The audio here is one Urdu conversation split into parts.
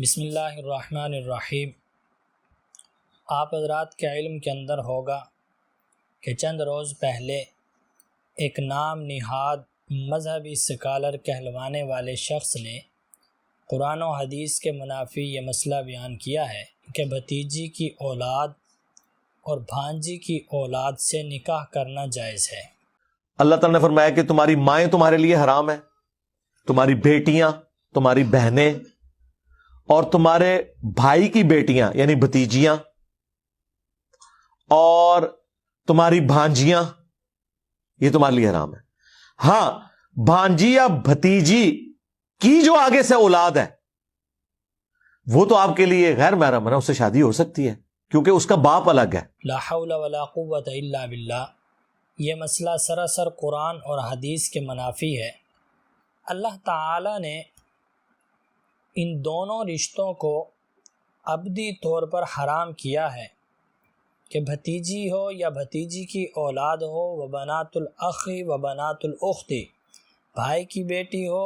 بسم اللہ الرحمن الرحیم۔ آپ حضرات کے علم کے اندر ہوگا کہ چند روز پہلے ایک نام نہاد مذہبی سکالر کہلوانے والے شخص نے قرآن و حدیث کے منافی یہ مسئلہ بیان کیا ہے کہ بھتیجی کی اولاد اور بھانجی کی اولاد سے نکاح کرنا جائز ہے۔ اللہ تعالیٰ نے فرمایا کہ تمہاری مائیں تمہارے لیے حرام ہیں، تمہاری بیٹیاں، تمہاری بہنیں اور تمہارے بھائی کی بیٹیاں یعنی بھتیجیاں اور تمہاری بھانجیاں، یہ تمہارے لیے حرام ہے۔ ہاں، بھانجی یا بھتیجی کی جو آگے سے اولاد ہے وہ تو آپ کے لیے غیر محرم ہے، اس سے شادی ہو سکتی ہے کیونکہ اس کا باپ الگ ہے۔ لا حول ولا قوت الا باللہ، یہ مسئلہ سراسر قرآن اور حدیث کے منافی ہے۔ اللہ تعالی نے ان دونوں رشتوں کو ابدی طور پر حرام کیا ہے کہ بھتیجی ہو یا بھتیجی کی اولاد ہو، وبنات الاخ وبنات الاخت، بھائی کی بیٹی ہو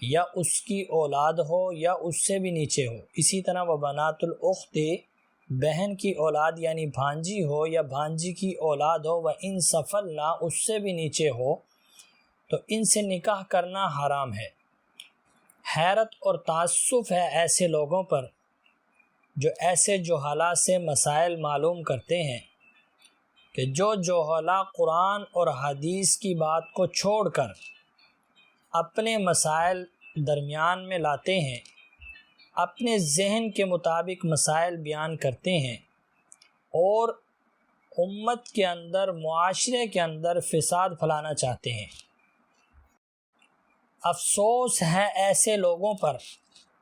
یا اس کی اولاد ہو یا اس سے بھی نیچے ہو، اسی طرح وبنات الاخت، بہن کی اولاد یعنی بھانجی ہو یا بھانجی کی اولاد ہو، وَإِن سَفَلْنَا، اس سے بھی نیچے ہو، تو ان سے نکاح کرنا حرام ہے۔ حیرت اور تعسف ہے ایسے لوگوں پر جو ایسے جہالہ سے مسائل معلوم کرتے ہیں کہ جو جہالہ قرآن اور حدیث کی بات کو چھوڑ کر اپنے مسائل درمیان میں لاتے ہیں، اپنے ذہن کے مطابق مسائل بیان کرتے ہیں اور امت کے اندر، معاشرے کے اندر فساد پھیلانا چاہتے ہیں۔ افسوس ہے ایسے لوگوں پر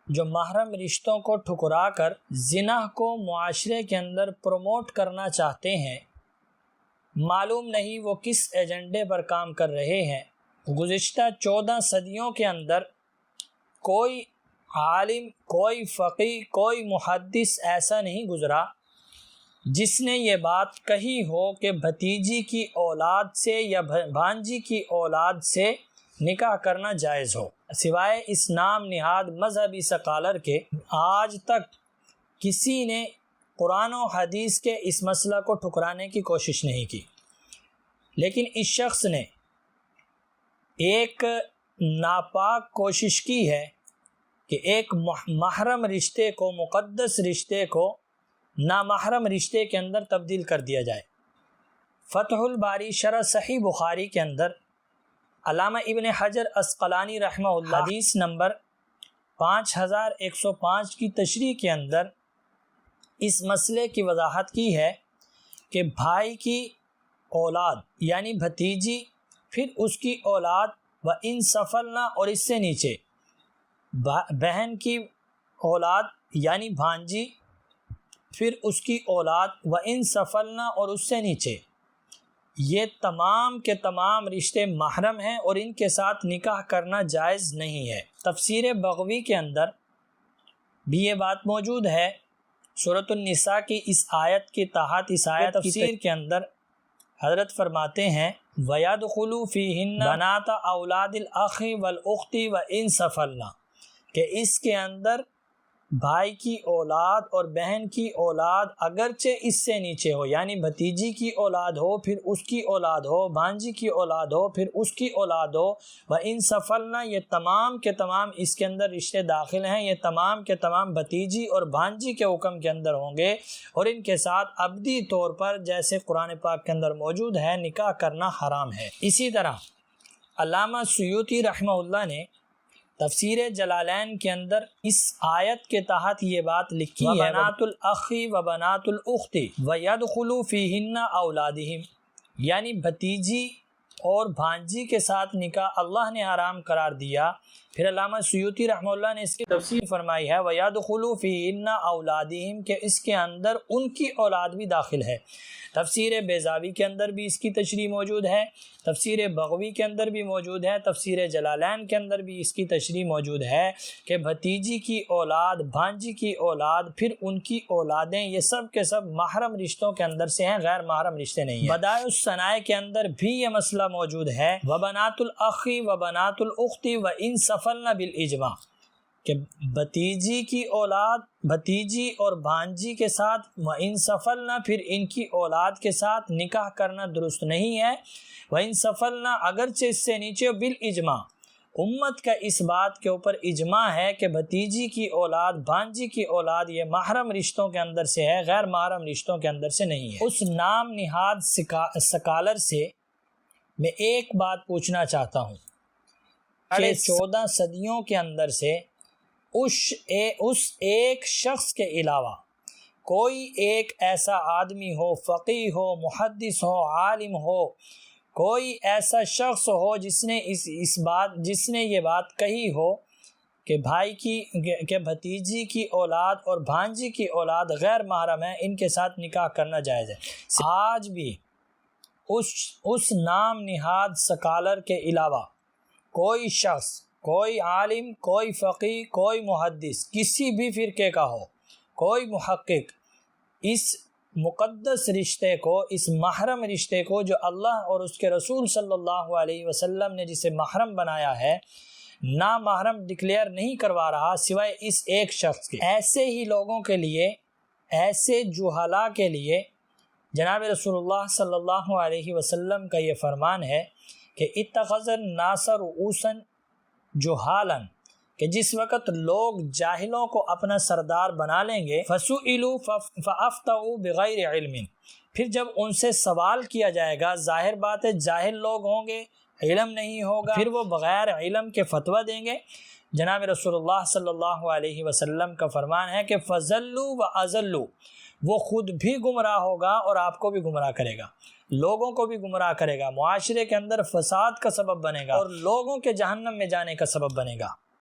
جو محرم رشتوں کو ٹھکرا کر زنا کو معاشرے کے اندر پروموٹ کرنا چاہتے ہیں۔ معلوم نہیں وہ کس ایجنڈے پر کام کر رہے ہیں۔ گزشتہ 14 صدیوں کے اندر کوئی عالم، کوئی فقیہ، کوئی محدث ایسا نہیں گزرا جس نے یہ بات کہی ہو کہ بھتیجی کی اولاد سے یا بھانجی کی اولاد سے نکاح کرنا جائز ہو۔ سوائے اس نام نہاد مذہبی سکالر کے آج تک کسی نے قرآن و حدیث کے اس مسئلہ کو ٹھکرانے کی کوشش نہیں کی، لیکن اس شخص نے ایک ناپاک کوشش کی ہے کہ ایک محرم رشتے کو، مقدس رشتے کو نامحرم رشتے کے اندر تبدیل کر دیا جائے۔ فتح الباری شرح صحیح بخاری کے اندر علامہ ابن حجر عسقلانی رحمہ اللہ حدیث نمبر 5105 کی تشریح کے اندر اس مسئلے کی وضاحت کی ہے کہ بھائی کی اولاد یعنی بھتیجی، پھر اس کی اولاد وَإِن سَفَلْنَا، اور اس سے نیچے بہن کی اولاد یعنی بھانجی، پھر اس کی اولاد وَإِن سَفَلْنَا، اور اس سے نیچے، یہ تمام کے تمام رشتے محرم ہیں اور ان کے ساتھ نکاح کرنا جائز نہیں ہے۔ تفسیر بغوی کے اندر بھی یہ بات موجود ہے۔ سورۃ النساء کی اس آیت کی تحت، اس آیت تفسیر کے اندر حضرت فرماتے ہیں وَيَدْخُلُ فِيهِنَّ بَنَاتَ أَوْلَادِ الْأَخِ وَالْأُخْتِ وَإِن سَفَلْنَا، کہ اس کے اندر بھائی کی اولاد اور بہن کی اولاد اگرچہ اس سے نیچے ہو، یعنی بھتیجی کی اولاد ہو، پھر اس کی اولاد ہو، بھانجی کی اولاد ہو، پھر اس کی اولاد ہو، وَإِن سَفَلْنَا، یہ تمام کے تمام اس کے اندر رشتے داخل ہیں، یہ تمام کے تمام بھتیجی اور بھانجی کے حکم کے اندر ہوں گے اور ان کے ساتھ ابدی طور پر جیسے قرآن پاک کے اندر موجود ہے نکاح کرنا حرام ہے۔ اسی طرح علامہ سیوطی رحمہ اللہ نے تفسیر جلالین کے اندر اس آیت کے تحت یہ بات لکھی ہے وَبَنَاتُ الْأَخِ وَبَنَاتُ الْأُخْتِ وَيَدْخُلُ فِيهِنَّ أَوْلَادِهِمْ، یعنی بھتیجی اور بھانجی کے ساتھ نکاح اللہ نے حرام قرار دیا۔ پھر علامہ سیوطی رحمہ اللہ نے اس کی تفسیر فرمائی ہے وَيَدْخُلُ فِيهِنَّ أَوْلَادِهِمْ، کہ اس کے اندر ان کی اولاد بھی داخل ہے۔ تفسیر بیضاوی کے اندر بھی اس کی تشریح موجود ہے، تفسیر بغوی کے اندر بھی موجود ہے، تفسیر جلالین کے اندر بھی اس کی تشریح موجود ہے کہ بھتیجی کی اولاد، بھانجی کی اولاد، پھر ان کی اولادیں، یہ سب کے سب محرم رشتوں کے اندر سے ہیں، غیر محرم رشتے نہیں ہیں۔ بدائع الصنائع کے اندر بھی یہ مسئلہ موجود ہے وَبَنَاتُ الْأَخِ وَبَنَاتُ الْأُخْتِ وَإِن سَفَلْنَ بِالْإِجْمَاعِ، کہ بھتیجی کی اولاد بھتیجی اور بھانجی کے ساتھ وَإِن سَفَلْنَا پھر ان کی اولاد کے ساتھ نکاح کرنا درست نہیں ہے، وَإِن سَفَلْنَا اگرچہ اس سے نیچے بالإجماع، امت کا اس بات کے اوپر اجماع ہے کہ بھتیجی کی اولاد بھانجی کی اولاد یہ محرم رشتوں کے اندر سے ہے، غیر محرم رشتوں کے اندر سے نہیں ہے۔ اس نام نہاد سکالر سے میں ایک بات پوچھنا چاہتا ہوں کہ 14 صدیوں کے اندر سے اس ایک شخص کے علاوہ کوئی ایک ایسا آدمی ہو، فقیہ ہو، محدث ہو، عالم ہو، کوئی ایسا شخص ہو جس نے یہ بات کہی ہو کہ کہ بھتیجی کی اولاد اور بھانجی کی اولاد غیر محرم ہے، ان کے ساتھ نکاح کرنا جائز ہے۔ آج بھی اس نام نہاد سکالر کے علاوہ کوئی شخص، کوئی عالم، کوئی فقیہ، کوئی محدث، کسی بھی فرقے کا ہو، کوئی محقق اس مقدس رشتے کو، اس محرم رشتے کو جو اللہ اور اس کے رسول صلی اللہ علیہ وسلم نے جسے محرم بنایا ہے، نامحرم ڈکلیئر نہیں کروا رہا سوائے اس ایک شخص کے۔ ایسے ہی لوگوں کے لیے، ایسے جہلا کے لیے جناب رسول اللہ صلی اللہ علیہ وسلم کا یہ فرمان ہے کہ اتخذ الناس رؤوسا جہالا، کہ جس وقت لوگ جاہلوں کو اپنا سردار بنا لیں گے، فسئلوا فافتوا بغیر علم، پھر جب ان سے سوال کیا جائے گا، ظاہر بات ہے جاہل لوگ ہوں گے، علم نہیں ہوگا، پھر وہ بغیر علم کے فتویٰ دیں گے۔ جناب رسول اللہ صلی اللہ علیہ وسلم کا فرمان ہے کہ فضلوا واضلوا، وہ خود بھی گمراہ ہوگا اور آپ کو بھی گمراہ کرے گا، لوگوں کو بھی گمراہ کرے گا، معاشرے کے اندر فساد کا سبب بنے گا اور لوگوں کے جہنم میں جانے کا سبب بنے گا۔